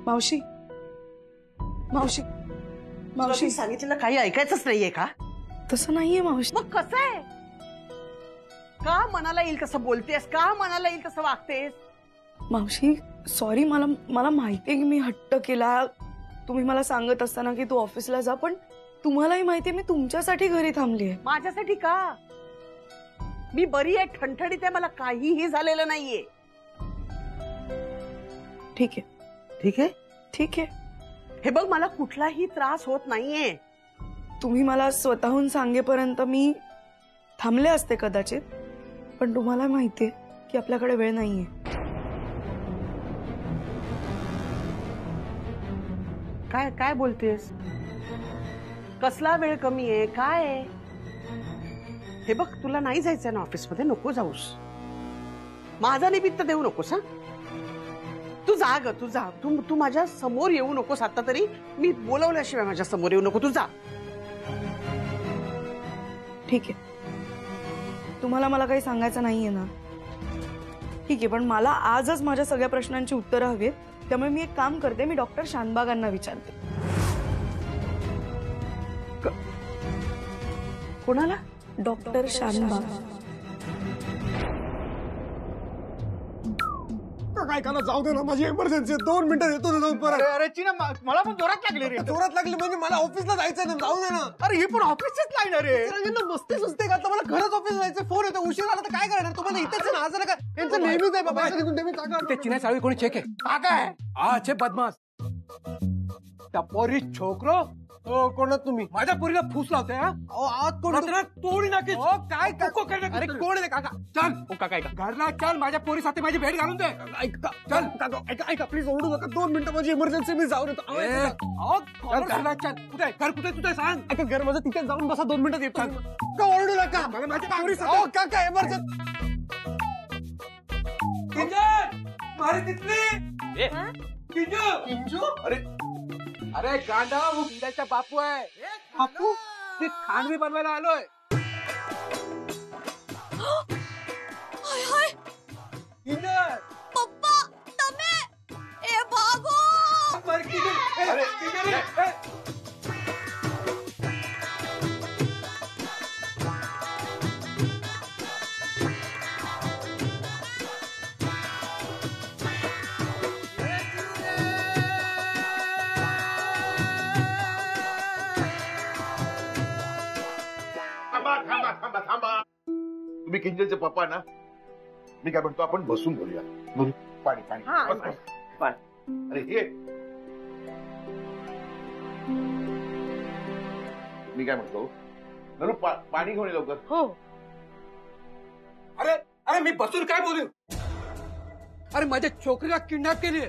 मावशी मावशी मावशी सांगितलेलं काही ऐकायचंच नाहीये का? तसं नाहीये मावशी. मग कसं आहे? का मनाला येईल तसं बोलतेस? का मनाला येईल तसं वागतेस? मावशी सॉरी, मला माहितीये की मी हट्ट केला. तुम्ही मला सांगत असताना की तू ऑफिसला जा, पण तुम्हालाही माहितीये मी तुमच्यासाठी घरी थांबलीये. माझ्यासाठी का? मी बरी आहे, ठणठणीत आहे, मला काहीही झालेलं नाहीये. ठीक आहे ठीक आहे ठीक आहे. हे बघ, मला कुठलाही त्रास होत नाहीये. तुम्ही मला स्वतःहून सांगेपर्यंत मी थांबले असते कदाचित, पण तुम्हाला माहितीये की आपल्याकडे वेळ नाहीये. काय काय बोलतेस? कसला वेळ कमी आहे? काय आहे? हे बघ, तुला नाही जायचंय ना ऑफिसमध्ये, नको जाऊस. माझा निमित्त देऊ नकोस. हा, तू जा ग, तू जा. तू माझ्या समोर येऊ नकोस आता तरी. मी बोलवल्याशिवाय माझ्या समोर येऊ नको. तू जा. ठीक आहे, तुम्हाला मला काही सांगायचं नाहीये ना? ठीक आहे, पण मला आजच माझ्या सगळ्या प्रश्नांची उत्तरं हवीत. त्यामुळे मी एक काम करते, मी डॉक्टर शानबागांना विचारते. कोणाला? डॉक्टर शानबाग. काय करा, जाऊ दे ना, माझी इमर्जन्सी आहे. 2 मिनिटं येतो ना जाऊन परत. अरे चिना, मला पण जोरात लागले रे. जोरात लागली म्हणजे मला ऑफिसला जायचं ना, जाऊ दे ना. अरे ही पण ऑफिसचीच लाईन आहे रे. मस्ती सुस्ती घातलं, मला खरंच ऑफिस जायचं. फोन येतो, उशीर आला तर काय करणार? तुम्हाला इथेच ना, असं नका. यांचं नेहमीच आहे बाबा. ते चिना चावी कोणी चेक आहे काय? हा छे बदमाश टपोरी छोकरो. कोणात तुम्ही? माझ्या पोरीला फूस लावते. आत कोण? तोडी नाकी. काय अरे कोण आहे काका? चल काका, घरला चल, माझ्या पोरी साठी माझी भेट घालून दे. ऐका चल काका, ऐका प्लीज, ओरडू नका. 2 मिनिटं माझी इमर्जन्सी, मी जाऊन येतो. घरला चल. कुठे घर? कुठे तुझे सांग. ऐका, घर माझं तिथे जाऊन बसा. 2 मिनिटात येतो. का ओरडू नका? माझ्या पोरी काका इमर्जन्सी. मारे तिथली किंजू. अरे गांडा, वो बिंदाचा बापू आहे. बापू ते खांडवी बनवायला आलोय. पप्पा तमे ए भागो. थांबा. तुम्ही किंजलचे पप्पा ना? मी काय म्हणतो, आपण बसून बोलूया. पाणी पाणी. अरे हे मी काय म्हणतो, नरू पाणी घेऊन ये लवकर. हो. अरे मी बसून काय बोलू? अरे माझ्या छोकरीला किडनॅप केली.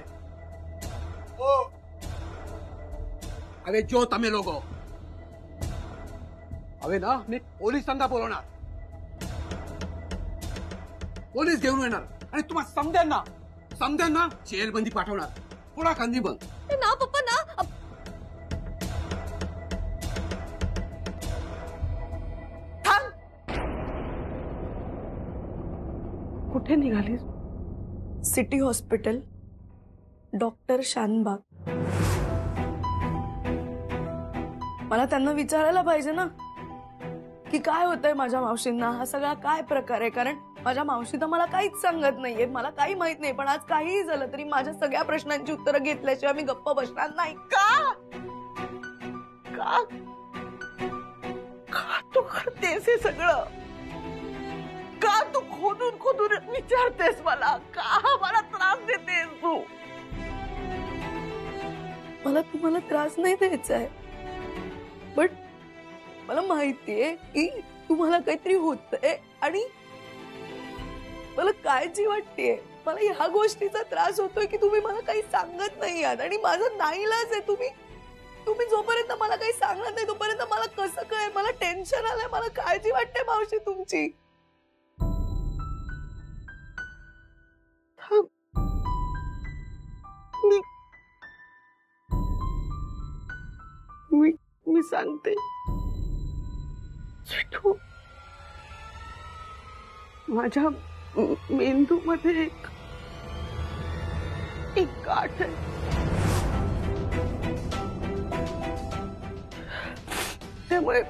अरे जो तमे लोगो, अवे ना मी पोलिसांना बोलवणार. पोलीस घेऊन येणार आणि तुम्हाला समद्यांना जेलबंदी पाठवणार. पुढा कांदी बंद ना पप्पा ना. कुठे निघालीस? City hospital, doctor Shanbag. मला त्यांना विचारायला पाहिजे ना की काय होतंय माझ्या मावशींना, हा सगळा काय प्रकार आहे. कारण माझ्या मावशी तर मला काहीच सांगत नाहीये, मला काही माहित नाही. पण आज काहीही झालं तरी माझ्या सगळ्या प्रश्नांची उत्तरं घेतल्याशिवाय मी गप्प बसणार नाही. का का का तू करतेस हे सगळं? का तू खोदून खोदून विचारतेस मला? का मला त्रास देतेस तू? मला तुम्हाला त्रास नाही द्यायचा आहे, बट मला माहितीये की तुम्हाला काहीतरी होतंय आणि मला काळजी वाटतेय. मला ह्या गोष्टीचा त्रास होतोय की तुम्ही मला काही सांगत नाही आहात आणि माझा नाईलाज आहे. तुम्ही जोपर्यंत मला काही सांगत नाही तोपर्यंत मला कसं काय, मला टेन्शन आलंय, मला काळजी वाटते मावशी तुमची. मी सांगते. माझ्या मेंदू मध्ये एक गाठ आहे. त्यामुळे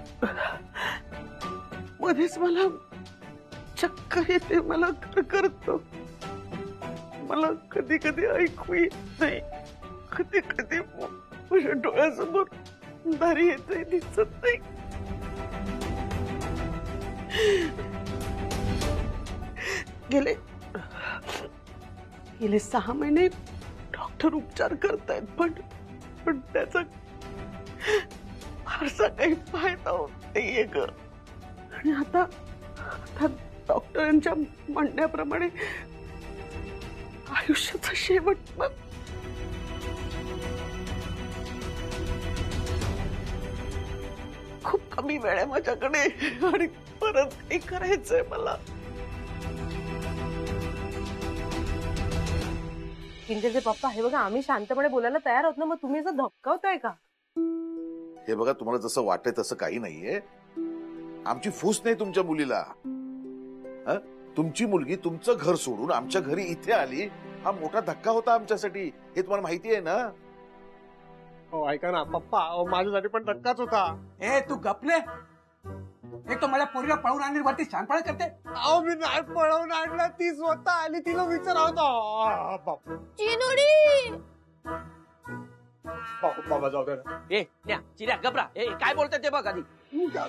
मध्येच मला चक्कर येते, मला करतो, मला कधी कधी ऐकू येत नाही, कधी कधी माझ्या डोळ्यासमोर दारी येते, दिसत नाही. गेले 6 महिने डॉक्टर उपचार करतायत, पण त्याचा फारसा काही फायदा होत नाहीये ग. आणि आता डॉक्टरांच्या म्हणण्याप्रमाणे आयुष्याचा शेवट मग खूप कमी वेळ आहे माझ्याकडे आणि परत काही करायचंय मला. किंजलचे पप्पा, हे बघा आम्ही शांतपणे बोलायला तयार आहोत ना, मग तुम्ही असं धपकावताय का? हे बघा, तुम्हाला जसं वाटतंय तसं काही नाहीये. आमची फूस नाही तुमच्या मुलीला. तुमची मुलगी तुमचं घर सोडून आमच्या घरी इथे आली, हा मोठा धक्का होता आमच्यासाठी, हे तुम्हाला माहिती आहे ना? हो ऐका ना पप्पा, माझ्यासाठी पण धक्काच होता. ए तू गपले. एक तो माझ्या पोरीला पळून आणली, वरती शानपणा करते. अहो मी नाही पळवून आणलं, ती स्वतः आली, तिला विचारावं. चिनुडी बाबा जाऊ दे. ए न्या चिऱ्या घबरा. ए काय बोलतात ते बघ आधी.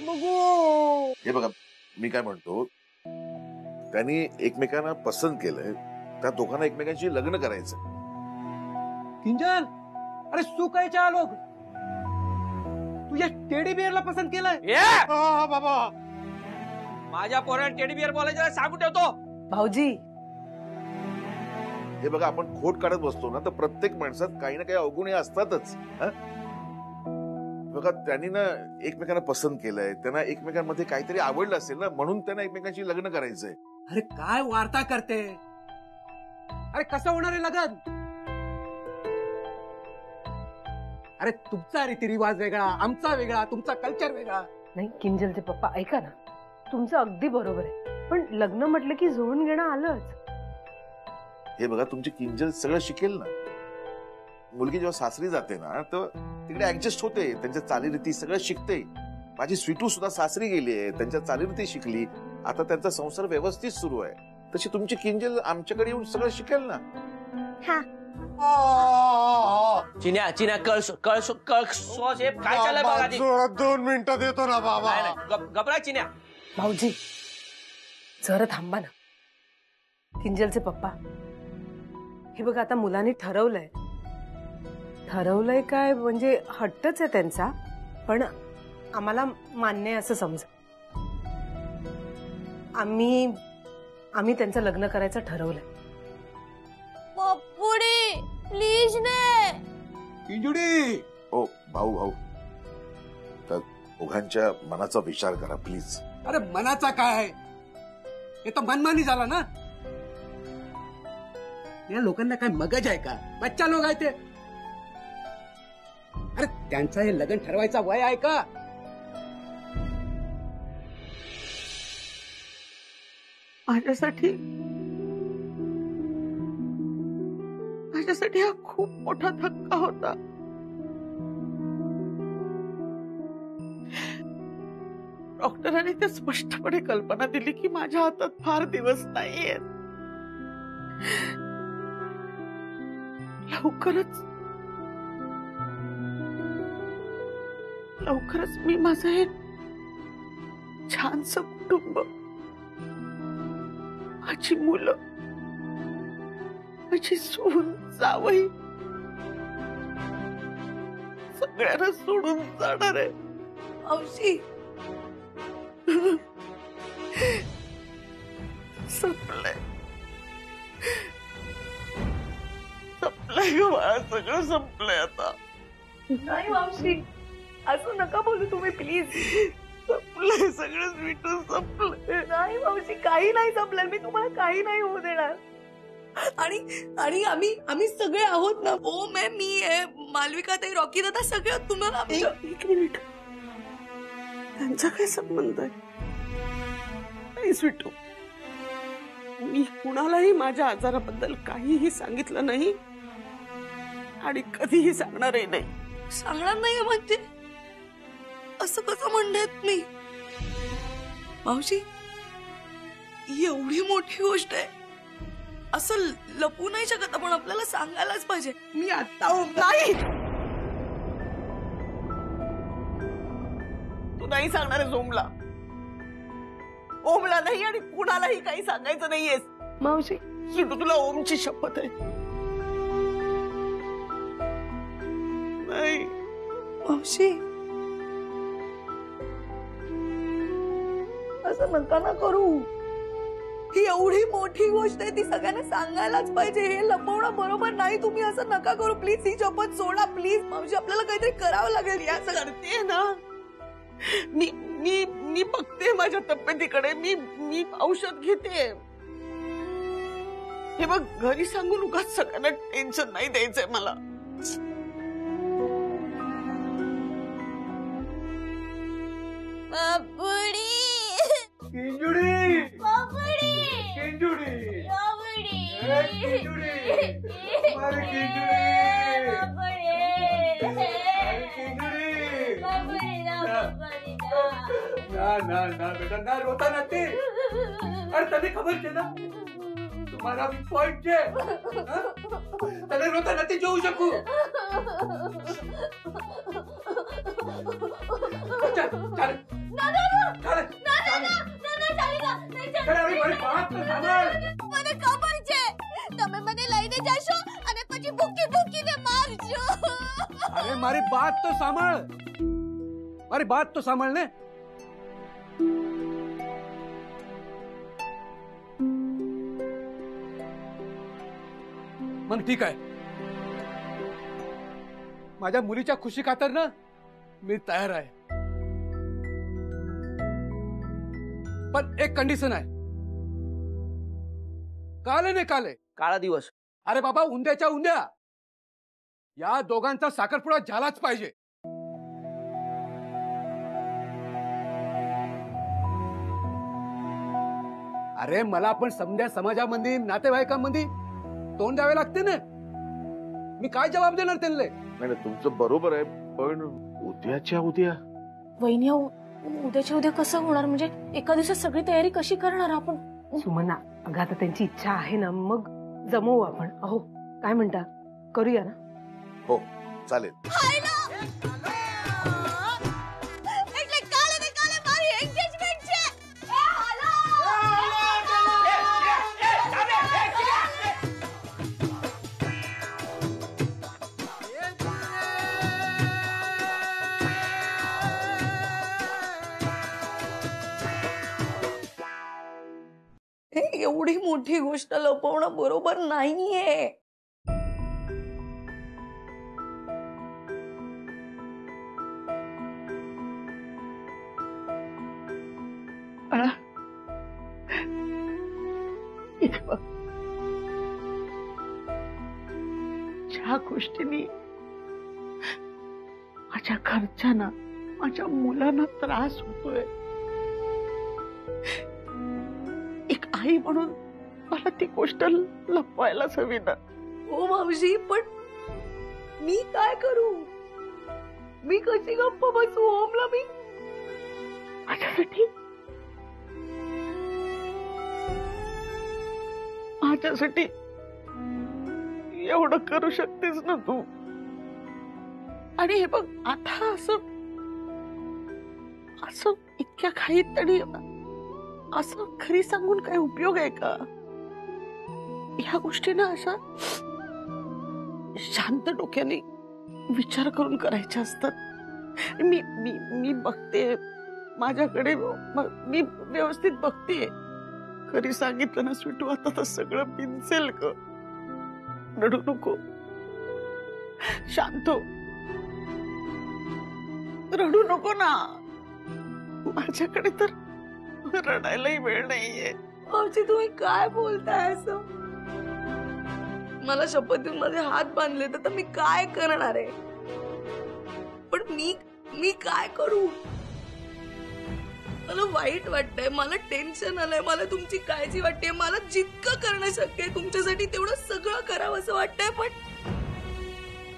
बघू हे बघा, मी काय म्हणतो, त्यांनी एकमेकांना पसंत केलंय, त्या दोघांना एकमेकांशी लग्न करायचं. किंजल, अरे सुकायच्या लोक तुझ्या टेडी बिअरला पसंत केलंय. ए बाबा माझ्या पोराला टेडी बिअर बोलायचं सांगून ठेवतो. भाऊजी, हे बघा, आपण खोट काढत बसतो ना, तर प्रत्येक माणसात काही ना काही अवगुण हे असतातच. बघा, त्यांनी ना एकमेकांना पसंत केलंय, त्यांना एकमेकांमध्ये काहीतरी आवडलं असेल ना, म्हणून त्यांना एकमेकांशी लग्न करायचंय. अरे काय वार्ता करते. अरे कसं होणार आहे लग्न? अरे तुमचा रीतिरिवाज वेगळा, आमचा वेगळा, तुमचा कल्चर वेगळा. नाही किंजलचे पप्पा ऐका ना, तुमचं अगदी बरोबर आहे, पण लग्न म्हटलं की जुळून घेणं आलंच. हे बघा, तुमची किंजल सगळं शिकेल ना. मुलगी जेव्हा सासरी जाते ना, तर तिकडे ऍडजस्ट होते, त्यांच्या चालीरीती सगळं शिकते. माझी स्वीटू सुद्धा सासरी गेली आहे, त्यांच्या चालीरीती शिकली, आता त्यांचा संसार व्यवस्थित सुरू आहे. तशी तुमची किंजल आमच्याकडे येऊन सगळं शिकेल ना. चिन्या चिन्या कळस कळस कळस हे काय चाललंय बघ आधी. 2 मिनिटं देतो ना बाबा. घबरा चिन्या. भाऊजी जरा थांबा ना. किंजलचे पप्पा, हे बघा, आता मुलांनी ठरवलंय काय, म्हणजे हट्टच आहे त्यांचा, पण आम्हाला मान्य आहे असं समजा. आम्ही त्यांचं लग्न करायचं ठरवलंय. पप्पुडी प्लीज ने. किंजुडी, हो भाऊ, तर दोघांच्या मनाचा विचार करा प्लीज. अरे मनाचा काय आहे, हे तर मनमानी झाला ना. या लोकांना काय मगज आहे का? बच्चा लोक आहे ते. अरे त्यांचं हे लग्न ठरवायचा वय आहे का? माझ्यासाठी हा खूप मोठा धक्का होता. डॉक्टरांनी ते स्पष्टपणे कल्पना दिली की माझ्या हातात फार दिवस नाहीयेत. लवकरच मी माझं एक छानसं कुटुंब, माझी मुलं, माझी सून, जावई सगळ्यांना सोडून जाणार आहे. मावशी, संपलंय ग बाळा, सगळं संपलंय आता. नाही मावशी, असं नका बोलू तुम्ही प्लीज. संपलंय सगळं, स्वीटू संपलंय. नाही मावशी, काही नाही संपलं, मी तुम्हाला काही नाही होऊ देणार. आणि आम्ही सगळे आहोत ना. ओम आहे, मी आहे, मालविका ताई, रॉकी दादा, सगळं तुम्हाला. एक मिनिट, त्यांचा काय संबंध आहे? नाही स्वीटू, मी कुणालाही माझ्या आजाराबद्दल काहीही सांगितलं नाही आणि कधीही सांगणारही नाही. सांगणार नाही म्हणजे? असं कसं म्हणतात मी? मावशी, ही एवढी मोठी गोष्ट आहे, असं लपू नाही शकत आपण, आपल्याला सांगायलाच पाहिजे. मी आता नाही, तू नाही सांगणार आहेस ओमला. ओमला नाही आणि कुणालाही काही सांगायचं नाहीयेस. मावशी सुटू, तुला ओमची शपथ आहे. नाही मावशी, असं नका ना करू. ही एवढी मोठी गोष्ट आहे, ती सगळ्यांना सांगायलाच पाहिजे. हे लपवणं बरोबर नाही. तुम्ही असं नका करू प्लीज. ही शपथ सोडा प्लीज. मावशी, आपल्याला काहीतरी करावं लागेल. या करते ना मी मी मी बघते माझ्या तब्येतीकडे. मी औषध घेते. हे बघ, घरी सांगून उगाच सगळ्यांना टेन्शन नाही द्यायचंय मला. बाबुडी किंजुडी बाबुडी किंजुडी बाबुडी किंजुडी अरे किंजुडी बाबुडी ना ना ना बेटा ना रोता ना ते. अरे तने खबर છે ना तुम्हारा भी पॉइंट છે. तने रोता નથી જોઉં શકું. ચાલ ચાલ ચાલ મને ખબર છે તમે મને લઈને જશો અને પછી ભૂકી ભૂકીને મારજો. अरे मारी बात तो सांभळ, मारी बात तो सांभळ ने. मग ठीक आहे, माझ्या मुलीच्या खुशी खातर ना मी तयार आहे. पण एक कंडिशन आहे. काले ने काले काळा दिवस. अरे बाबा, उंद्याच्या उंद्या या दोघांचा साखरपुडा झालाच पाहिजे. अरे मला पण समध्या समाजामध्ये नातेवाईकांमध्ये तोंड द्यावे लागते ना. मी काय जबाब देणार त्यांना? नाही तुमचं बरोबर आहे, पण उद्याच्या उद्या वहिनी, उद्याच्या उद्या कसं होणार? म्हणजे एका दिवसात सगळी तयारी कशी करणार आपण? सुमना, अगं आता त्यांची इच्छा आहे ना, मग जमवू आपण. अहो काय म्हणता, करूया ना? हो चालेल. એટલે કાલે ને કાલે મારી એન્ગેજમેન્ટ છે. એ હાલો एवढी मोठी गोष्ट लपवणं बरोबर नाहीये. ज्या गोष्टींनी माझ्या घरच्यांना, माझ्या मुलांना त्रास होतोय, एक आई म्हणून मला ती गोष्ट लपवायलाच हवी ना. हो मावशी, पण मी काय करू? मी कशी गप्प बसू? ओमला मी माझ्यासाठी एवढं करू शकतेस ना तू. आणि हे बघ, आता असं इतक्या घाईत आणि असं खरी सांगून काय उपयोग आहे का? ह्या गोष्टी ना अशा शांत डोक्याने विचार करून करायच्या असतात. मी बघते माझ्याकडे, मी व्यवस्थित बघते. खरी सांगितलं ना स्वीटू, आता तर सगळं पिंचेल ग. रडू नको, शांत हो, रडू नको ना. माझ्याकडे तर रडायलाही वेळ नाहीये. मावशी, तुम्ही काय बोलताय असं? मला शपथीमध्ये हात बांधले तर मी काय करणार आहे? पण मी काय करू? मला वाईट वाटतंय, मला टेन्शन आलंय, मला तुमची काळजी वाटते. मला जितकं करणं शक्य आहे तुमच्यासाठी तेवढं सगळं करावं असं वाटतंय, पण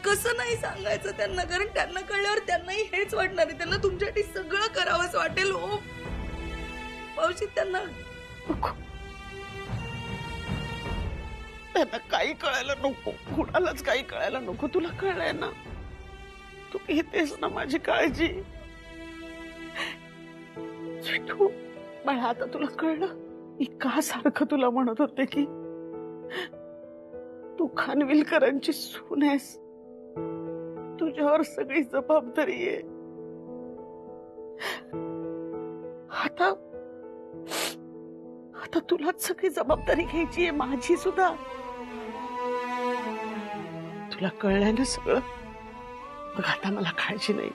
कसं नाही सांगायचं त्यांना, कारण त्यांना कळल्यावर त्यांनाही हेच वाटणार आहे. त्यांना तुमच्यासाठी सगळं करावंच वाटेल. हो मावशी, त्यांना त्यांना काही कळायला नको, कुणालाच काही कळायला नको. तुला कळलंय ना, तू घेतेस ना माझी काळजी. स्वीटू बाळा, आता तुला कळलं मी का सारखं तुला म्हणत होते की तू खानविलकरांची सून आहेस, तुझ्यावर सगळी जबाबदारी आहे. आता आता तुलाच सगळी जबाबदारी घ्यायची आहे, माझी सुद्धा. तुला कळलंय ना सगळं. बघ आता मला काळजी नाही.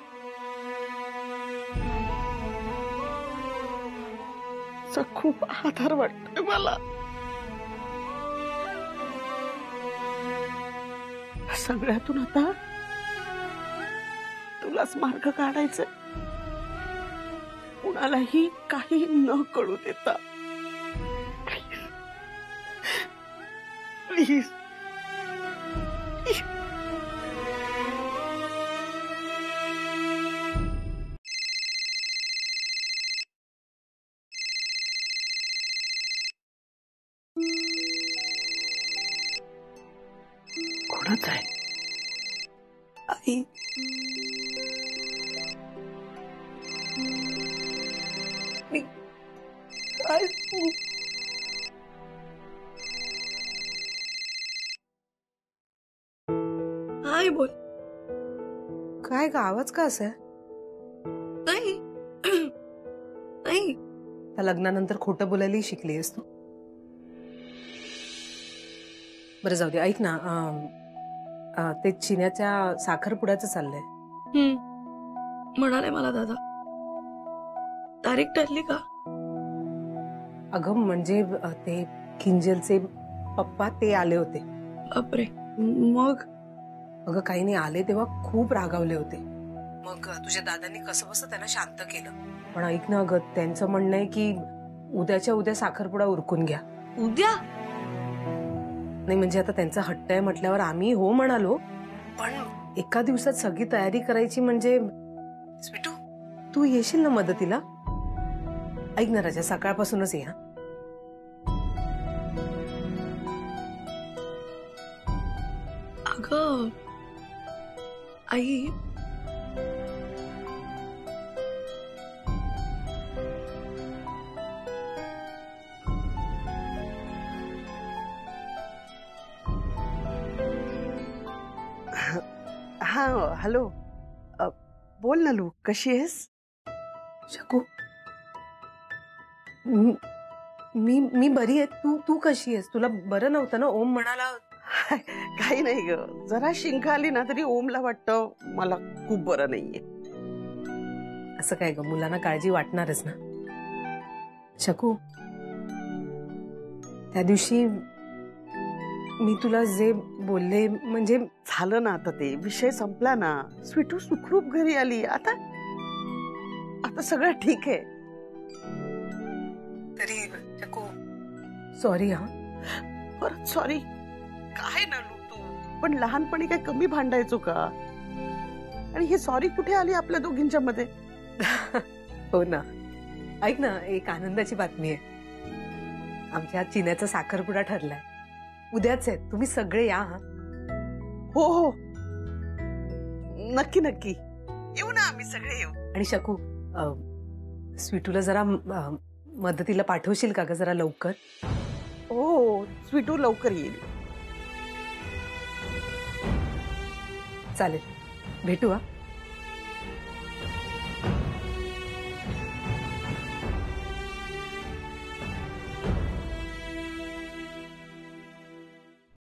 खूप आधार वाटतोय मला. सगळ्यातून आता तुलाच मार्ग काढायचा, कुणालाही काही न कळू देता. प्लीज कोणाच आहे? आई, मी काय सांगू? आई बोल. काय ग, आवाज का असा? नाही नाही, त्या लग्नानंतर खोटं बोलायला शिकलीयस तू. बरं जाऊ दे, ऐक ना, ते चिन्याच्या साखरपुड्याचं चाललंय. म्हणाले मला दादा. तारीख ठरली का? अगं म्हणजे ते किंजलचे पप्पा ते आले होते. बापरे. मग? अगं काही नाही, आले तेव्हा खूप रागावले होते. मग तुझ्या दादांनी कसं बसं त्यांना शांत केलं. पण ऐक ना अगं, त्यांचं म्हणणं आहे की उद्याच्या उद्या साखरपुडा उरकून घ्या. उद्या? नाही म्हणजे आता त्यांचा हट्ट आहे म्हटल्यावर आम्ही हो म्हणालो, पण एका दिवसात सगळी तयारी करायची म्हणजे. स्वीटू, तू येशील ना मदतीला? ऐक ना राजा, सकाळपासूनच ये. अगं आई, हा हॅलो, बोल ना लू, कशी आहेस? शकू, मी बरी आहे. तू कशी आहेस? तुला बरं नव्हतं ना? ओम म्हणाला. काही नाही ग, जरा शिंक आली ना तरी ओमला वाटतं मला खूप बरं नाहीये. असं काय ग, मुलांना काळजी वाटणारच ना. शकू, त्या दिवशी मी तुला जे बोलले म्हणजे झालं ना, आता ते विषय संपला ना. स्वीटू सुखरूप घरी आली. आता आता सगळं ठीक आहे. तरी शकू सॉरी. हा परत सॉरी काय ना लू, तू पण लहानपणी काय कमी भांडायचो का? आणि हे सॉरी कुठे आली आपल्या दोघींच्या मध्ये? हो ना. ऐक ना, एक आनंदाची बातमी आहे. आमच्या चिन्याचा साखरपुडा ठरलाय. उद्याच आहे. तुम्ही सगळे या. हो हो, नक्की नक्की येऊ ना, आम्ही सगळे येऊ. आणि शकू, स्वीटूला जरा मदतीला पाठवशील का ग जरा लवकर? हो, स्वीटू लवकर येईल. चालेल, भेटू. हा